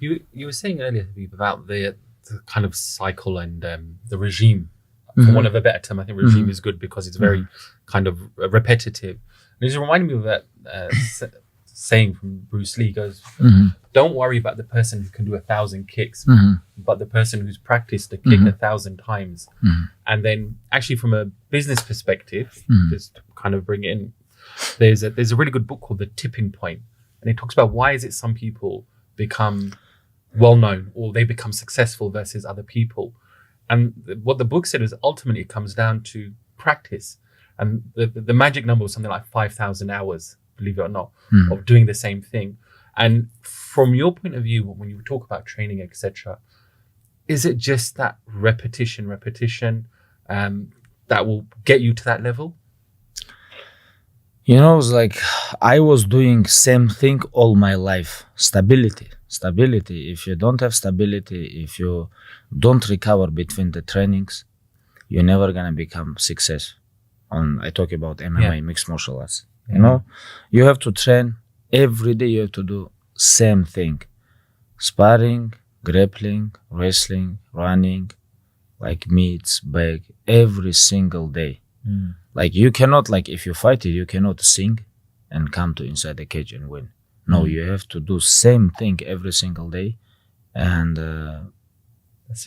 You were saying earlier, Habib, about the kind of cycle and the regime. For want of a better term, I think regime is good because it's very kind of repetitive. And it just reminded me of that saying from Bruce Lee. He goes, "Don't worry about the person who can do 1,000 kicks, but the person who's practiced the kick 1,000 times." And then, actually, from a business perspective, just to kind of bring it in, there's a really good book called The Tipping Point, and it talks about why is it some people become well known or they become successful versus other people. And what the book said is ultimately it comes down to practice. And the magic number was something like 5,000 hours, believe it or not, of doing the same thing. And from your point of view, when you talk about training, etc., is it just that repetition that will get you to that level? You know, it's like I was doing same thing all my life. Stability. If you don't have stability, if you don't recover between the trainings, you're never gonna become success. I talk about MMA, mixed martial arts. You know, you have to train every day. You have to do same thing: sparring, grappling, wrestling, running, like meets, bag, every single day. Like you cannot, like if you fight it, you cannot sing and come to inside the cage and win. No, you have to do same thing every single day, and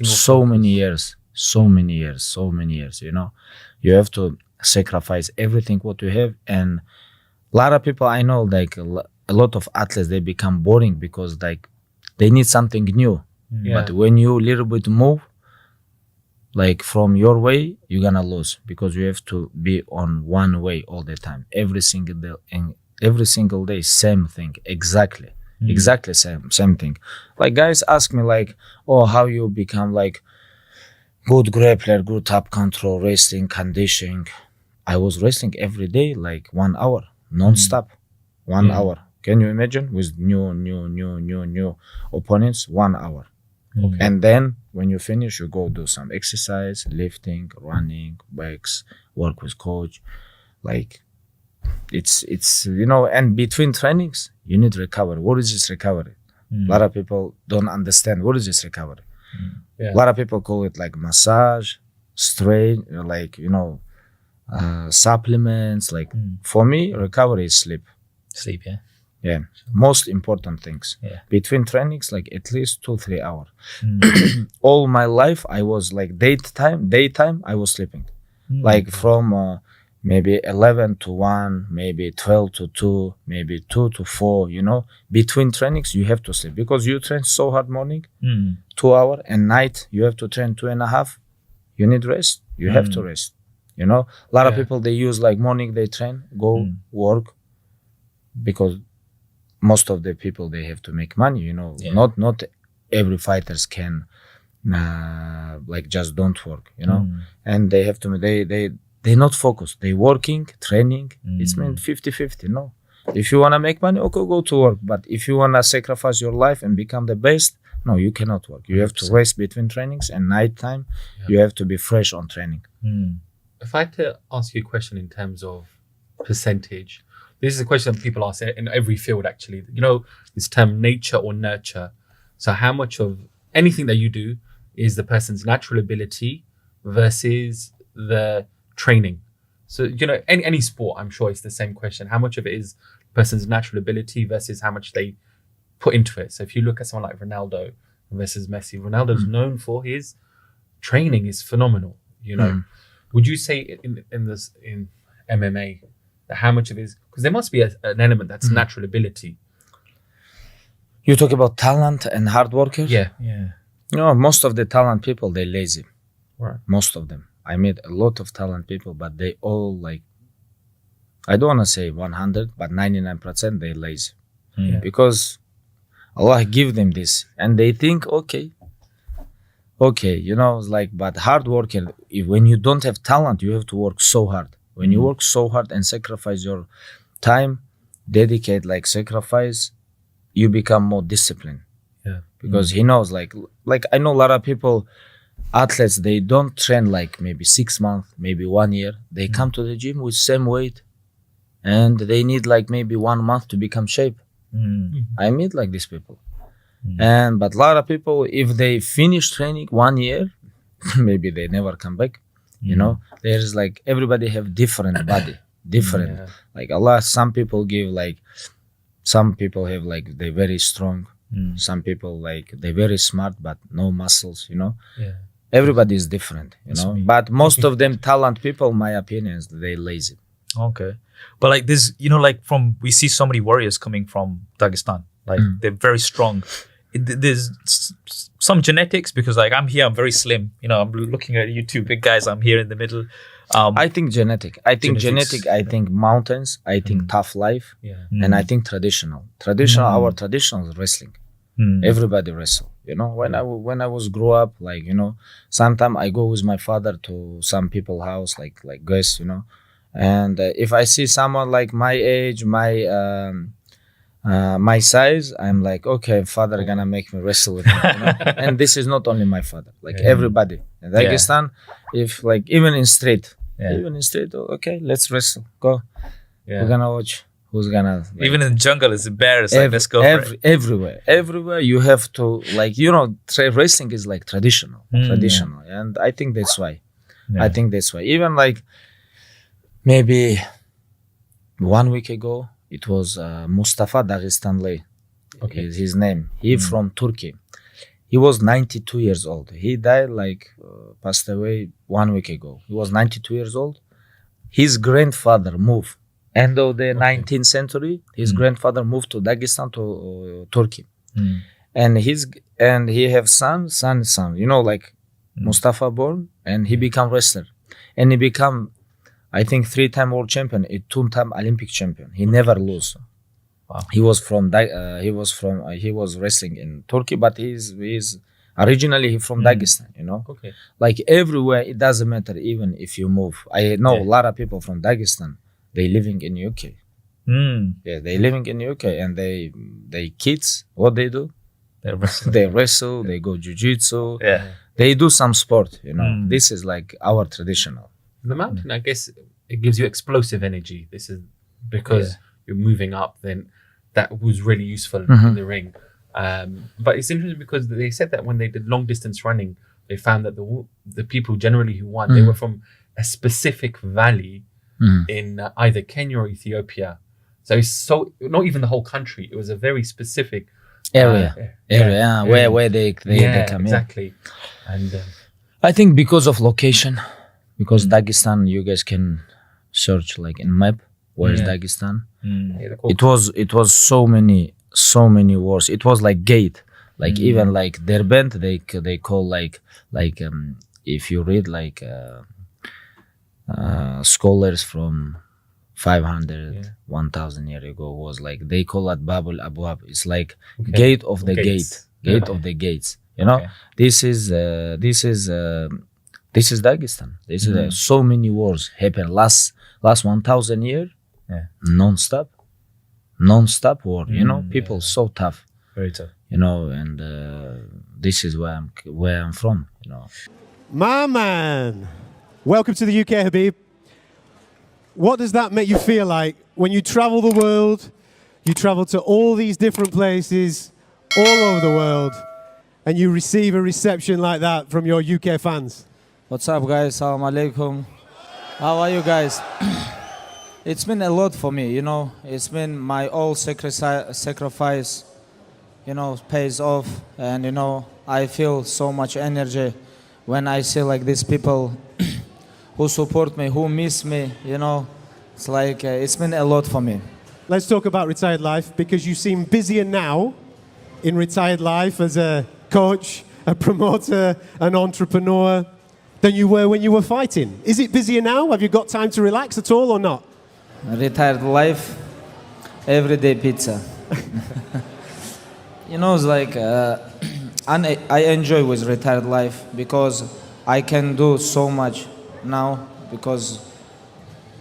so many years. You know, you have to sacrifice everything what you have. And a lot of people I know, like a lot of athletes, they become boring because like they need something new. But when you little bit move, like from your way, you're gonna lose because you have to be on one way all the time, every single day. And every single day, same thing, exactly same thing. Like guys ask me like, oh, how you become like good grappler, good top control, wrestling, conditioning. I was wrestling every day, like 1 hour, non-stop, 1 hour. Can you imagine with new opponents, 1 hour. Okay. And then when you finish, you go do some exercise, lifting, running, bikes, work with coach. Like it's you know, and between trainings, you need recovery. What is this recovery? A lot of people don't understand what is this recovery. A lot of people call it like massage, strain, like, you know, supplements. Like for me, recovery is sleep. Yeah, most important things. Between trainings, like at least 2-3 hours. All my life, I was like daytime, I was sleeping. Like from maybe 11 to 1, maybe 12 to 2, maybe 2 to 4, you know. Between trainings, you have to sleep because you train so hard morning, 2 hours, and night, you have to train 2.5. You need rest. You have to rest, you know. A lot of people, they use like morning, they train, go work, because most of the people, they have to make money, you know. Not every fighters can like just don't work, you know. And they have to, they not focused. They working, training. It's meant 50-50. No, if you wanna make money, okay, go to work. But if you wanna sacrifice your life and become the best, no, you cannot work. You have to rest between trainings, and nighttime, you have to be fresh on training. If I had to ask you a question in terms of percentage, this is a question that people ask in every field, actually. You know, this term nature or nurture. So how much of anything that you do is the person's natural ability versus the training? So, you know, any sport, I'm sure it's the same question. How much of it is the person's natural ability versus how much they put into it? So if you look at someone like Ronaldo versus Messi, Ronaldo's known for his training is phenomenal, you know. Would you say in MMA, how much of it is, because there must be an element that's natural ability? You talk about talent and hard worker? Yeah. You know, most of the talent people, they're lazy. Right. Most of them. I met a lot of talent people, but they all, like, I don't want to say 100, but 99% they're lazy. Because Allah give them this, and they think, okay, you know, it's like, but hard worker, when you don't have talent, you have to work so hard. When you work so hard and sacrifice your time, dedicate, like sacrifice, you become more disciplined. Because he knows, like I know a lot of people, athletes, they don't train like maybe 6 months, maybe 1 year. They come to the gym with same weight, and they need like maybe 1 month to become shape. I meet like these people. And but a lot of people, if they finish training 1 year, maybe they never come back. You know, there's like everybody have different body, different. Like Allah, some people give like, some people have like they very strong. Some people like they very smart but no muscles. You know, everybody is different. You know, but most of them talent people, my opinion, is they lazy. Okay, but like this, you know, like we see so many warriors coming from Dagestan. Like they're very strong. There's some genetics because like I'm here, I'm very slim. You know, I'm looking at you two big guys. I'm here in the middle. I think genetic. I think genetic. I think mountains. I think tough life. And I think traditional. Our traditional is wrestling. Everybody wrestle. You know, when I was grow up, like, you know, sometime I go with my father to some people house, like guests, you know, and if I see someone like my age, my size, I'm like, okay, father gonna make me wrestle with him, you know? And this is not only my father, like everybody in Dagestan, if like even in street, okay, let's wrestle, go. We're gonna watch who's gonna like, even in the jungle is embarrassed, like let's go for it. Everywhere you have to, like, you know, wrestling is like traditional, and I think that's why. Even like maybe 1 week ago, it was Mustafa Dagestanli, his name. He from Turkey. He was 92 years old. He died like passed away 1 week ago. He was 92 years old. His grandfather moved end of the 19th century. His grandfather moved to Dagestan to Turkey, and he have son. You know, like Mustafa born, and he become wrestler, and he become, I think, 3-time world champion, a 2-time Olympic champion. He never lose. Wow. He was wrestling in Turkey, but he's originally from Dagestan. You know, like everywhere, it doesn't matter. Even if you move, I know a lot of people from Dagestan. They living in UK. They living in UK, and they kids. What they do? They wrestle. They go jiu-jitsu. They do some sport. You know, this is like our traditional. The mountain, I guess, it gives you explosive energy. This is because you're moving up. Then that was really useful in the ring. But it's interesting because they said that when they did long distance running, they found that the people generally who won, they were from a specific valley in either Kenya or Ethiopia. So not even the whole country. It was a very specific area where they come exactly. And I think because of location. Because Dagestan, you guys can search like in map where is Dagestan. It was so many wars. It was like gate, like even like Derbent, they call like if you read like scholars from 500 1,000 years ago was like they call it Babul Abwab. It's like gate of the gate of the gates. You know, this is Dagestan. This is so many wars happen last 1,000 years, non-stop war. You know, people so tough, very tough. You know, and this is where I'm from. You know, my man. Welcome to the UK, Khabib. What does that make you feel like when you travel the world? You travel to all these different places, all over the world, and you receive a reception like that from your UK fans. What's up, guys? Assalamu alaikum. How are you guys? It's been a lot for me, you know. It's been my all sacrifice, you know, pays off. And, you know, I feel so much energy when I see like these people who support me, who miss me, you know. It's like, it's been a lot for me. Let's talk about retired life, because you seem busier now in retired life as a coach, a promoter, an entrepreneur, than you were when you were fighting. Is it busier now? Have you got time to relax at all or not? Retired life, everyday pizza. You know, it's like, I enjoy with retired life because I can do so much now, because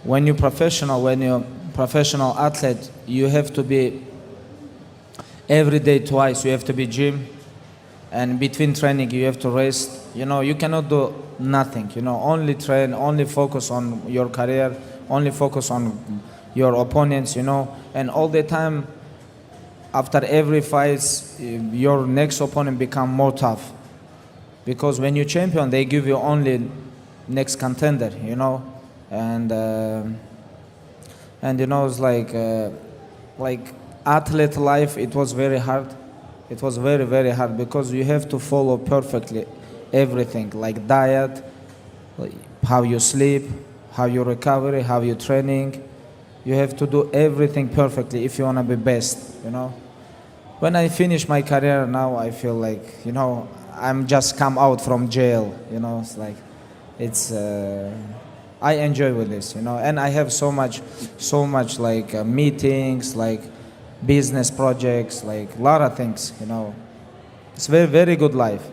when you're professional athlete, you have to be every day twice. You have to be gym, and between training you have to rest. You know, you cannot do nothing. You know, only train, only focus on your career, only focus on your opponents. You know, and all the time after every fight, your next opponent become more tough. Because when you champion, they give you only next contender, you know, and you know, it's like athlete life. It was very hard. It was very, very hard because you have to follow perfectly everything, like diet, like how you sleep, how you recovery, how you training. You have to do everything perfectly if you wanna be best, you know. When I finish my career now, I feel like, you know, I'm just come out from jail, you know. It's like, it's I enjoy with this, you know, and I have so much like meetings, like business projects, like a lot of things, you know. It's very, very good life.